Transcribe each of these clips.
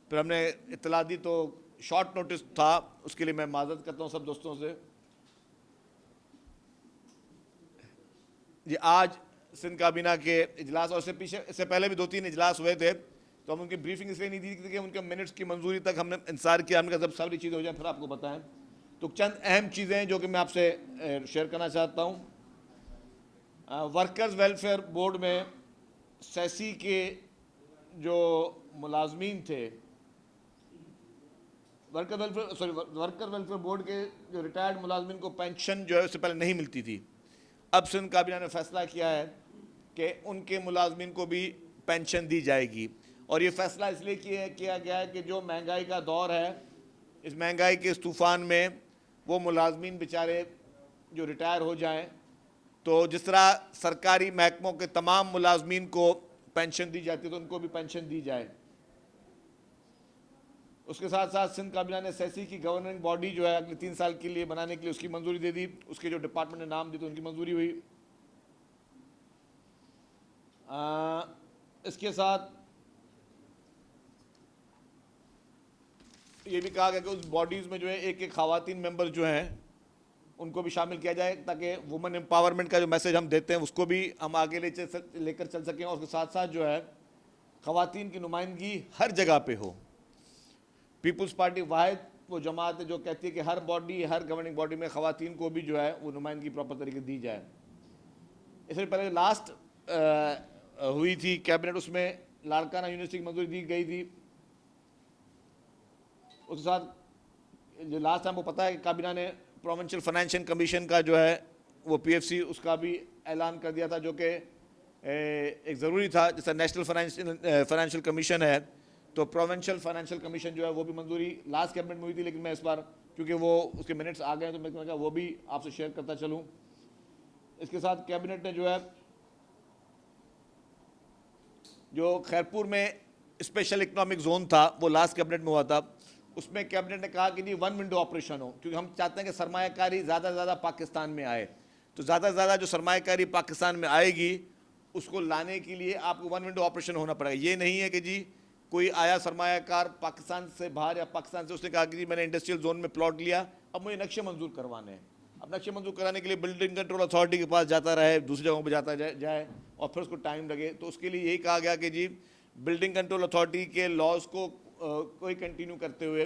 پھر ہم نے اطلاع دی تو شارٹ نوٹس تھا، اس کے لیے میں معذرت کرتا ہوں سب دوستوں سے. جی آج سندھ کابینہ کے اجلاس، اور اس سے پہلے بھی 2-3 اجلاس ہوئے تھے، تو ہم ان کی بریفنگ اس لیے نہیں دی کہ ان کے منٹس کی منظوری تک ہم نے انتظار کیا. ہم نے کہا جب ساری چیزیں ہو جائیں پھر آپ کو بتائیں. تو چند اہم چیزیں ہیں جو کہ میں آپ سے شیئر کرنا چاہتا ہوں. ورکرز ویلفیئر بورڈ میں سیسی کے جو ملازمین تھے، ورکر ویلفیئر بورڈ کے جو ریٹائرڈ ملازمین کو پینشن جو ہے اس سے پہلے نہیں ملتی تھی. اب سندھ کابینہ نے فیصلہ کیا ہے کہ ان کے ملازمین کو بھی پینشن دی جائے گی. اور یہ فیصلہ اس لیے کیا گیا ہے کہ جو مہنگائی کا دور ہے، اس مہنگائی کے اس طوفان میں وہ ملازمین بیچارے جو ریٹائر ہو جائیں، تو جس طرح سرکاری محکموں کے تمام ملازمین کو پینشن دی جاتی ہے تو ان کو بھی پینشن دی جائے. اس کے ساتھ ساتھ سندھ کابینہ نے سیسی کی گورننگ باڈی جو ہے اگلے 3 سال کے لیے بنانے کے لیے اس کی منظوری دے دی. اس کے جو ڈپارٹمنٹ نے نام دی تو ان کی منظوری ہوئی. اس کے ساتھ یہ بھی کہا گیا کہ اس باڈیز میں جو ہے ایک خواتین ممبر جو ہیں ان کو بھی شامل کیا جائے تاکہ وومن امپاورمنٹ کا جو میسج ہم دیتے ہیں اس کو بھی ہم آگے لے کر چل سکیں. اور اس کے ساتھ ساتھ جو ہے خواتین کی نمائندگی ہر جگہ پہ ہو. پیپلز پارٹی واحد وہ جماعت ہے جو کہتی ہے کہ ہر گورننگ باڈی میں خواتین کو بھی جو ہے وہ نمائندگی پراپر طریقے دی جائے. اس سے پہلے لاسٹ ہوئی تھی کیبنٹ، اس میں لاڑکانہ یونیورسٹی کی منظوری دی گئی تھی. اس کے ساتھ جو لاسٹ ٹائم وہ پتہ ہے کہ کابینہ نے پروونشل فائنینشل کمیشن کا جو ہے وہ PFC اس کا بھی اعلان کر دیا تھا، جو کہ ایک ضروری تھا. جیسا نیشنل فائنینشل کمیشن ہے تو پروونشل فائنینشل کمیشن جو ہے وہ بھی منظوری لاسٹ کیبنٹ میں ہوئی تھی، لیکن میں اس بار کیونکہ وہ اس کے منٹس آ گئے ہیں تو میں کہا وہ بھی آپ سے شیئر کرتا چلوں. اس کے ساتھ کیبنٹ نے جو ہے جو خیرپور میں اسپیشل اکنامک زون تھا وہ لاسٹ کیبنٹ میں ہوا تھا، اس میں کیبنٹ نے کہا کہ 1 ونڈو آپریشن ہو، کیونکہ ہم چاہتے ہیں کہ سرمایہ کاری زیادہ سے زیادہ پاکستان میں آئے. تو زیادہ سے زیادہ جو سرمایہ کاری پاکستان میں آئے گی اس کو لانے کے لیے آپ کو 1 ونڈو آپریشن ہونا پڑے گا. یہ نہیں ہے کہ جی کوئی آیا سرمایہ کار پاکستان سے باہر یا پاکستان سے، اس نے کہا کہ جی میں نے انڈسٹریل زون میں پلاٹ لیا، اب مجھے نقشے منظور کروانے ہیں. اب نقشے منظور کرانے کے لیے بلڈنگ کنٹرول اتھارٹی کے پاس جاتا رہے، دوسری جگہوں پہ جاتا جائے اور پھر اس کو ٹائم لگے. تو اس کے لیے یہی کہا گیا کہ جی بلڈنگ کنٹرول اتھارٹی کے لاز کو کوئی کنٹینیو کرتے ہوئے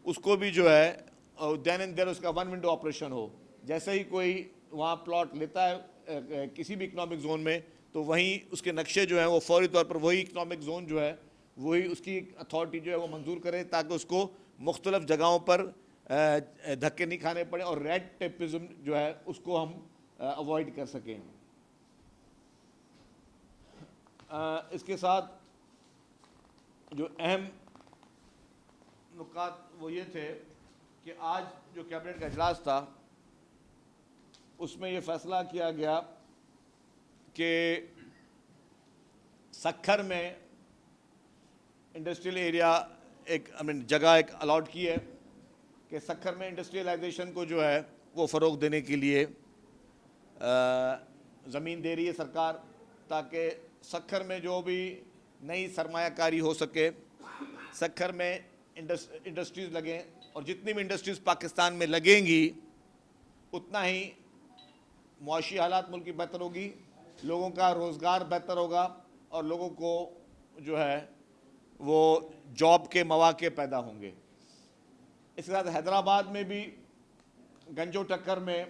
اس کو بھی جو ہے دین اینڈ دیر اس کا 1 ونڈو آپریشن ہو. جیسے ہی کوئی وہاں پلاٹ لیتا ہے کسی بھی اکنامک زون میں تو وہیں اس کے نقشے جو ہیں وہ فوری طور پر وہی اکنامک زون جو ہے وہی اس کی اتھارٹی جو ہے وہ منظور کرے، تاکہ اس کو مختلف جگہوں پر دھکے نہیں کھانے پڑیں اور ریڈ ٹیپزم جو ہے اس کو ہم اوائڈ کر سکیں. اس کے ساتھ جو اہم نکات وہ یہ تھے کہ آج جو کیبنٹ کا اجلاس تھا اس میں یہ فیصلہ کیا گیا کہ سکھر میں انڈسٹریل ایریا جگہ ایک الاٹ کی ہے کہ سکھر میں انڈسٹریلائزیشن کو جو ہے وہ فروغ دینے کے لیے زمین دے رہی ہے سرکار، تاکہ سکھر میں جو بھی نئی سرمایہ کاری ہو سکے، سکھر میں انڈسٹریز لگیں، اور جتنی بھی انڈسٹریز پاکستان میں لگیں گی اتنا ہی معاشی حالات ملک کی بہتر ہوگی، لوگوں کا روزگار بہتر ہوگا اور لوگوں کو جو ہے وہ جاب کے مواقع پیدا ہوں گے. اس کے ساتھ حیدرآباد میں بھی گنجو ٹکر میں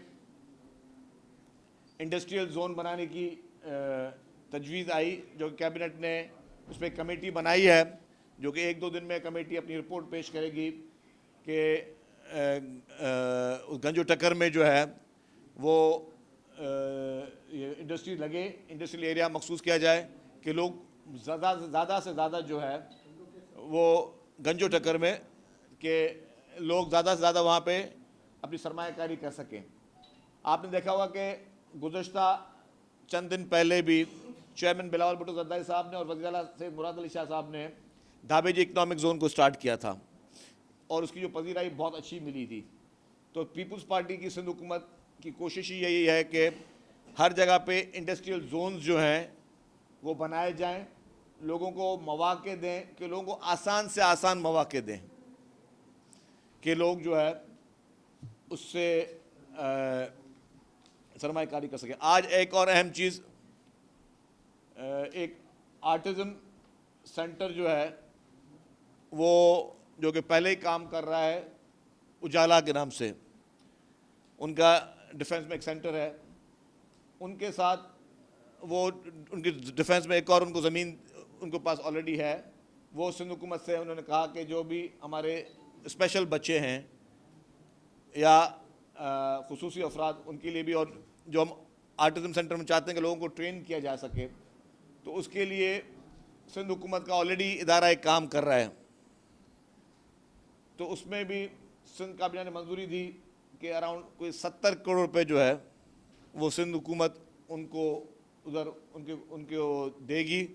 انڈسٹریل زون بنانے کی تجویز آئی، جو کیبنٹ نے اس پہ کمیٹی بنائی ہے، جو کہ 1-2 دن میں کمیٹی اپنی رپورٹ پیش کرے گی کہ گنجو ٹکر میں جو ہے وہ انڈسٹری لگے، انڈسٹریل ایریا مخصوص کیا جائے کہ لوگ زیادہ سے زیادہ جو ہے وہ گنجو ٹکر میں کہ لوگ زیادہ سے زیادہ وہاں پہ اپنی سرمایہ کاری کر سکیں. آپ نے دیکھا ہوا کہ گزشتہ چند دن پہلے بھی چیئرمین بلاول بھٹو زرداری صاحب نے اور وزیر اعلیٰ سید مراد علی شاہ صاحب نے دھابے جی اکنامک زون کو سٹارٹ کیا تھا اور اس کی جو پذیرائی بہت اچھی ملی تھی. تو پیپلز پارٹی کی سندھ حکومت کی کوشش یہی ہے کہ ہر جگہ پہ انڈسٹریل زونز جو ہیں وہ بنائے جائیں، لوگوں کو مواقع دیں کہ لوگوں کو آسان سے آسان مواقع دیں کہ لوگ جو ہے اس سے سرمایہ کاری کر سکیں. آج ایک اور اہم چیز, ایک آرٹزم سینٹر جو ہے وہ جو کہ پہلے ہی کام کر رہا ہے اجالا کے نام سے, ان کا ڈیفنس میں ایک سینٹر ہے, ان کے ساتھ وہ ان کی ڈیفنس میں ایک اور ان کو زمین ان کے پاس آلریڈی ہے. وہ سندھ حکومت سے انہوں نے کہا کہ جو بھی ہمارے اسپیشل بچے ہیں یا خصوصی افراد, ان کے لیے بھی, اور جو ہم آرٹزم سینٹر میں چاہتے ہیں کہ لوگوں کو ٹرین کیا جا سکے, تو اس کے لیے سندھ حکومت کا آلریڈی ادارہ ایک کام کر رہا ہے. تو اس میں بھی سندھ کابینہ نے منظوری دی کہ اراؤنڈ کوئی 70 کروڑ روپے جو ہے وہ سندھ حکومت ان کو ادھر ان کو دے گی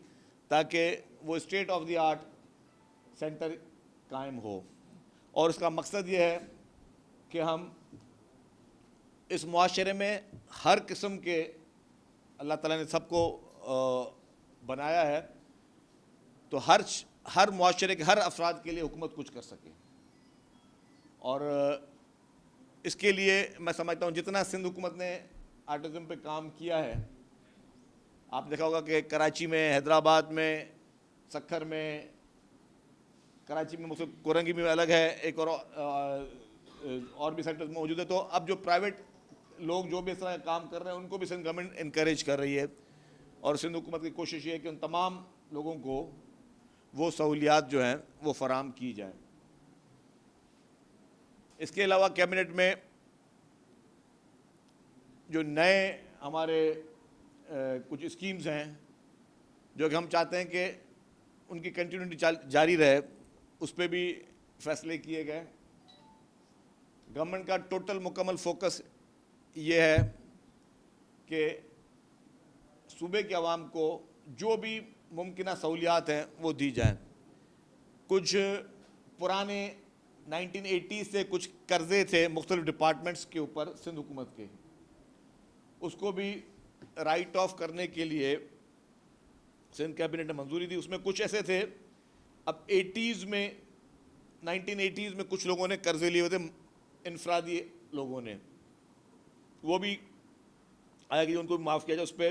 تاکہ وہ state of the art centre قائم ہو. اور اس کا مقصد یہ ہے کہ ہم اس معاشرے میں ہر قسم کے, اللہ تعالیٰ نے سب کو بنایا ہے, تو ہر معاشرے کے ہر افراد کے لیے حکومت کچھ کر سکے. اور اس کے لیے میں سمجھتا ہوں جتنا سندھ حکومت نے آرٹزم پہ کام کیا ہے, آپ نے دیکھا ہوگا کہ کراچی میں, حیدرآباد میں, سکھر میں, کراچی میں مختلف, کورنگی میں الگ ہے, ایک اور بھی سینٹرز موجود ہے. تو اب جو پرائیویٹ لوگ جو بھی اس طرح کام کر رہے ہیں ان کو بھی سندھ گورنمنٹ انکریج کر رہی ہے, اور سندھ حکومت کی کوشش یہ ہے کہ ان تمام لوگوں کو وہ سہولیات جو ہیں وہ فراہم کی جائیں. اس کے علاوہ کیبنٹ میں جو نئے ہمارے کچھ اسکیمز ہیں جو کہ ہم چاہتے ہیں کہ ان کی کنٹینیوٹی جاری رہے, اس پہ بھی فیصلے کیے گئے. گورنمنٹ کا ٹوٹل مکمل فوکس یہ ہے کہ صوبے کے عوام کو جو بھی ممکنہ سہولیات ہیں وہ دی جائیں. کچھ پرانے 1980 سے کچھ قرضے تھے مختلف ڈپارٹمنٹس کے اوپر سندھ حکومت کے, اس کو بھی رائٹ آف کرنے کے لیے سندھ کیبنٹ نے منظوری دی. اس میں کچھ ایسے تھے, اب 1980s میں کچھ لوگوں نے قرضے لیے ہوئے تھے, انفرادی لوگوں نے, وہ بھی آیا کہ ان کو معاف کیا جائے. اس پہ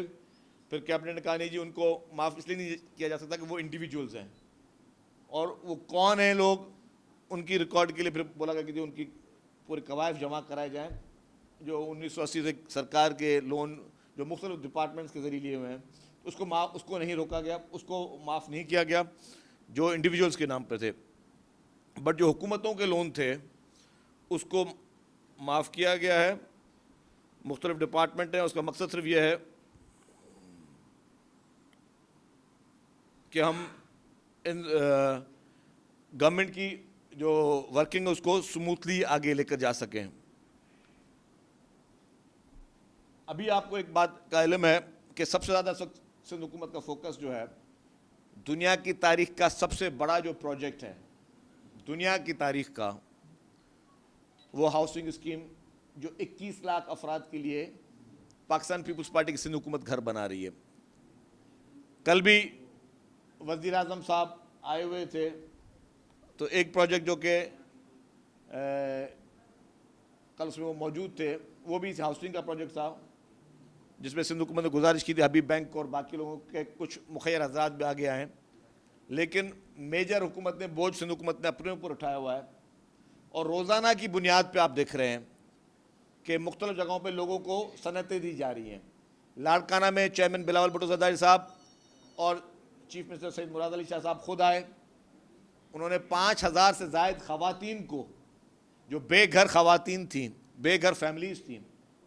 پھر کیبنٹ نے کہا نہیں جی, ان کو معاف اس لیے نہیں کیا جا سکتا کہ وہ انڈیویجولز ہیں, اور وہ کون ہیں لوگ, ان کی ریکارڈ کے لیے پھر بولا گیا کہ جی ان کی پورے قوائف جمع کرائے جائیں جو 1980 سے سرکار کے لون جو مختلف ڈپارٹمنٹس کے ذریعے لیے ہوئے ہیں. اس کو نہیں روکا گیا, اس کو معاف نہیں کیا گیا جو انڈیویجولز کے نام پہ تھے, بٹ جو حکومتوں کے لون تھے اس کو معاف کیا گیا ہے. مختلف ڈپارٹمنٹ ہیں, اس کا مقصد صرف یہ ہے کہ ہم ان گورنمنٹ کی جو ورکنگ ہے اس کو سموتھلی آگے لے کر جا سکیں. ابھی آپ کو ایک بات کا علم ہے کہ سب سے زیادہ سندھ حکومت کا فوکس جو ہے دنیا کی تاریخ کا سب سے بڑا جو پروجیکٹ ہے دنیا کی تاریخ کا, وہ ہاؤسنگ اسکیم جو 21 لاکھ افراد کے لیے پاکستان پیپلز پارٹی کی سندھ حکومت گھر بنا رہی ہے. کل بھی وزیر اعظم صاحب آئے ہوئے تھے, تو ایک پروجیکٹ جو کہ کل اس میں وہ موجود تھے وہ بھی ہاؤسنگ کا پروجیکٹ تھا, جس میں سندھ حکومت نے گزارش کی تھی حبیب بینک اور باقی لوگوں کے کچھ مخیر حضرات بھی آگے آئے ہیں, لیکن میجر حکومت نے بوجھ سندھ حکومت نے اپنے اوپر اٹھایا ہوا ہے. اور روزانہ کی بنیاد پہ آپ دیکھ رہے ہیں کہ مختلف جگہوں پہ لوگوں کو صنعتیں دی جا رہی ہیں. لاڑکانہ میں چیئرمین بلاول بھٹو زرداری صاحب اور چیف منسٹر سید مراد علی شاہ صاحب خود آئے, انہوں نے 5000 سے زائد خواتین کو جو بے گھر خواتین تھیں, بے گھر فیملیز تھیں,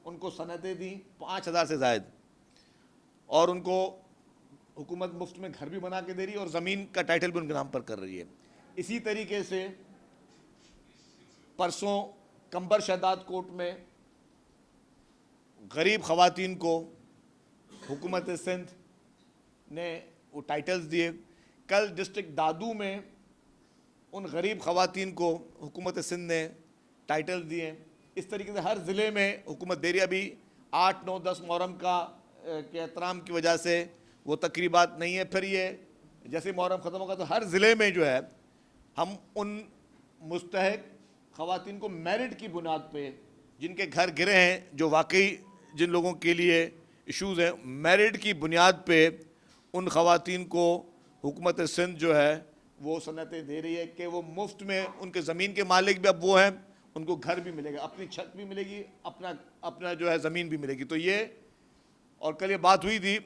ان کو صنعتیں دیں 5000 سے زائد, اور ان کو حکومت مفت میں گھر بھی بنا کے دے رہی ہے اور زمین کا ٹائٹل بھی ان کے نام پر کر رہی ہے. اسی طریقے سے پرسوں کمبر شہداد کوٹ میں غریب خواتین کو حکومت سندھ نے وہ ٹائٹلز دیے. کل ڈسٹرکٹ دادو میں ان غریب خواتین کو حکومت سندھ نے ٹائٹل دیے. اس طریقے سے ہر ضلع میں حکومت دے رہی ہے. ابھی 8 9 10 محرم کے احترام کی وجہ سے وہ تقریبات نہیں ہے, پھر یہ جیسے محرم ختم ہوگا تو ہر ضلع میں جو ہے ہم ان مستحق خواتین کو میرٹ کی بنیاد پہ جن کے گھر گرے ہیں، جو واقعی جن لوگوں کے لیے ایشوز ہیں، میرٹ کی بنیاد پہ ان خواتین کو حکومت سندھ جو ہے وہ صنعتیں دے رہی ہے کہ وہ مفت میں، ان کے زمین کے مالک بھی اب وہ ہیں، ان کو گھر بھی ملے گا، اپنی چھت بھی ملے گی، اپنا جو ہے زمین بھی ملے گی. تو یہ، اور کل یہ بات ہوئی تھی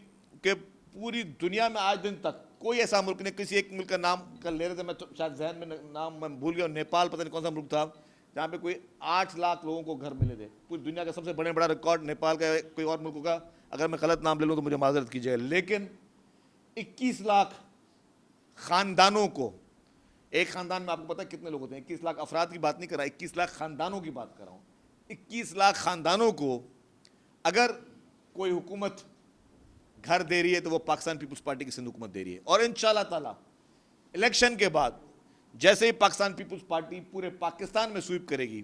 کہ پوری دنیا میں آج دن تک کوئی ایسا ملک نہیں، کسی ایک ملک کا نام کل لے رہے تھے، میں شاید ذہن میں نام میں بھول گیا، نیپال پتہ نہیں کون سا ملک تھا، جہاں پہ کوئی 8 لاکھ لوگوں کو گھر ملے تھے. پوری دنیا کا سب سے بڑا ریکارڈ نیپال کا، کوئی اور ملک کا اگر میں غلط نام لے لوں تو مجھے معذرت کیجیے. لیکن 21 لاکھ خاندانوں کو، ایک خاندان میں آپ کو پتہ ہے کتنے لوگ ہوتے ہیں، 21 لاکھ افراد کی بات نہیں کر رہا، 21 لاکھ خاندانوں کی بات کر رہا ہوں. 21 لاکھ خاندانوں کو اگر کوئی حکومت گھر دے رہی ہے تو وہ پاکستان پیپلز پارٹی کی سندھ حکومت دے رہی ہے. اور انشاءاللہ تعالی الیکشن کے بعد جیسے ہی پاکستان پیپلز پارٹی پورے پاکستان میں سویپ کرے گی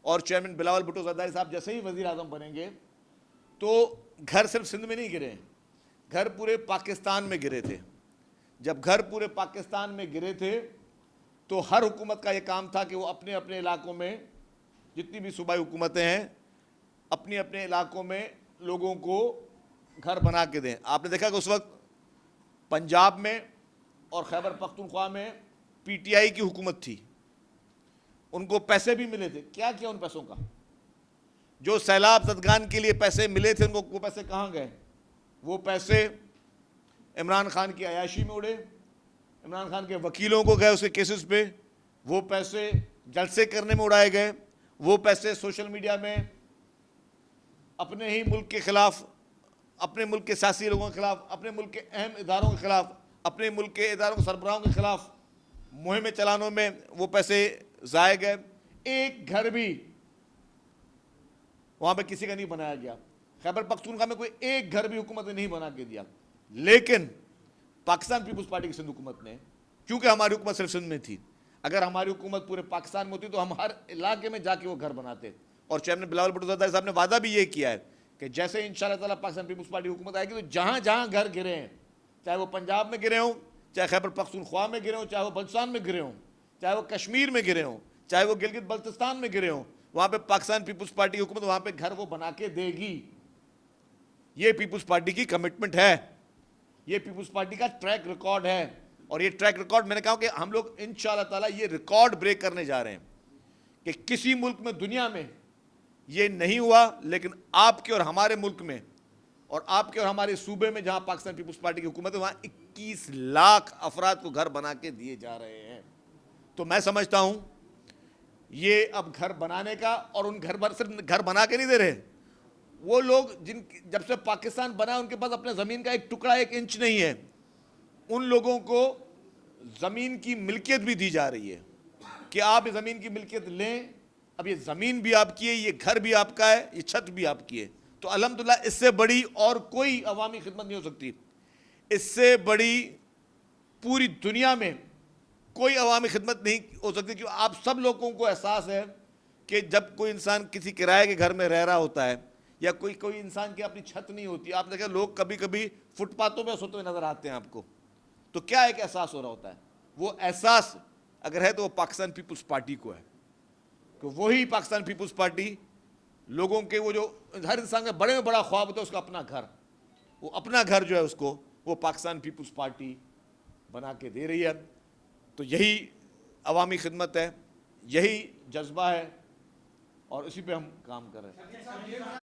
اور چیئرمین بلاول بھٹو زرداری صاحب جیسے ہی وزیر اعظم بنیں گے تو گھر صرف سندھ میں نہیں گرے ہیں، گھر پورے پاکستان میں گرے تھے. جب گھر پورے پاکستان میں گرے تھے تو ہر حکومت کا یہ کام تھا کہ وہ اپنے اپنے علاقوں میں، جتنی بھی صوبائی حکومتیں ہیں، اپنے اپنے علاقوں میں لوگوں کو گھر بنا کے دیں. آپ نے دیکھا کہ اس وقت پنجاب میں اور خیبر پختونخوا میں پی ٹی آئی کی حکومت تھی، ان کو پیسے بھی ملے تھے. کیا کیا ان پیسوں کا؟ جو سیلاب زدگان کے لیے پیسے ملے تھے ان کو، وہ پیسے کہاں گئے؟ وہ پیسے عمران خان کی عیاشی میں اڑے، عمران خان کے وکیلوں کو گئے اس کے کیسز پہ، وہ پیسے جلسے کرنے میں اڑائے گئے، وہ پیسے سوشل میڈیا میں اپنے ہی ملک کے خلاف، اپنے ملک کے سیاسی لوگوں کے خلاف، اپنے ملک کے اہم اداروں کے خلاف، اپنے ملک کے اداروں کے سربراہوں کے خلاف مہمیں چلانوں میں وہ پیسے ضائع گئے. ایک گھر بھی وہاں پہ کسی کا نہیں بنایا گیا. خیبر پختونخوا میں کوئی ایک گھر بھی حکومت نے نہیں بنا کے دیا. لیکن پاکستان پیپلز پارٹی کی سندھ حکومت نے، کیونکہ ہماری حکومت صرف سندھ میں تھی، اگر ہماری حکومت پورے پاکستان میں ہوتی تو ہم ہر علاقے میں جا کے وہ گھر بناتے. اور چیئرمین بلاول بھٹو زرداری صاحب نے وعدہ بھی یہ کیا ہے کہ جیسے ہی انشاءاللہ تعالیٰ پاکستان پیپلز پارٹی حکومت آئے گی تو جہاں جہاں گھر گرے ہیں، چاہے وہ پنجاب میں گرے ہوں، چاہے خیبر پختونخوا میں گرے ہوں، چاہے وہ بلوچستان میں گرے ہوں، چاہے وہ کشمیر میں گرے ہوں، چاہے وہ گلگت بلتستان میں گرے ہوں، وہاں پہ پاکستان پیپلز پارٹی حکومت وہاں پہ گھر وہ بنا کے دے گی. یہ پیپلز پارٹی کی کمٹمنٹ ہے، یہ پیپلز پارٹی کا ٹریک ریکارڈ ہے. اور یہ ٹریک ریکارڈ، میں نے کہا کہ ہم لوگ انشاءاللہ تعالیٰ یہ ریکارڈ بریک کرنے جا رہے ہیں کہ کسی ملک میں دنیا میں یہ نہیں ہوا، لیکن آپ کے اور ہمارے ملک میں اور آپ کے اور ہمارے صوبے میں جہاں پاکستان پیپلز پارٹی کی حکومت ہے وہاں 21 لاکھ افراد کو گھر بنا کے دیے جا رہے ہیں. تو میں سمجھتا ہوں یہ اب گھر بنانے کا، اور ان صرف گھر بنا کے نہیں دے رہے، وہ لوگ جب سے پاکستان بنا ان کے پاس اپنے زمین کا ایک ٹکڑا، 1 انچ نہیں ہے، ان لوگوں کو زمین کی ملکیت بھی دی جا رہی ہے کہ آپ اس زمین کی ملکیت لیں. اب یہ زمین بھی آپ کی ہے، یہ گھر بھی آپ کا ہے، یہ چھت بھی آپ کی ہے. تو الحمدللہ اس سے بڑی اور کوئی عوامی خدمت نہیں ہو سکتی، اس سے بڑی پوری دنیا میں کوئی عوامی خدمت نہیں ہو سکتی. کیوں؟ آپ سب لوگوں کو احساس ہے کہ جب کوئی انسان کسی کرائے کے گھر میں رہ رہا ہوتا ہے یا کوئی انسان کی اپنی چھت نہیں ہوتی، آپ دیکھیں لوگ کبھی کبھی فٹ پاتھوں پہ سوتے ہوئے نظر آتے ہیں آپ کو، تو کیا ایک احساس ہو رہا ہوتا ہے؟ وہ احساس اگر ہے تو وہ پاکستان پیپلز پارٹی کو ہے کہ وہی پاکستان پیپلز پارٹی لوگوں کے، وہ جو ہر انسان کا بڑے میں بڑا خواب ہوتا ہے اس کا اپنا گھر، وہ اپنا گھر جو ہے اس کو وہ پاکستان پیپلز پارٹی بنا کے دے رہی ہے. تو یہی عوامی خدمت ہے، یہی جذبہ ہے، اور اسی پہ ہم کام کر رہے ہیں.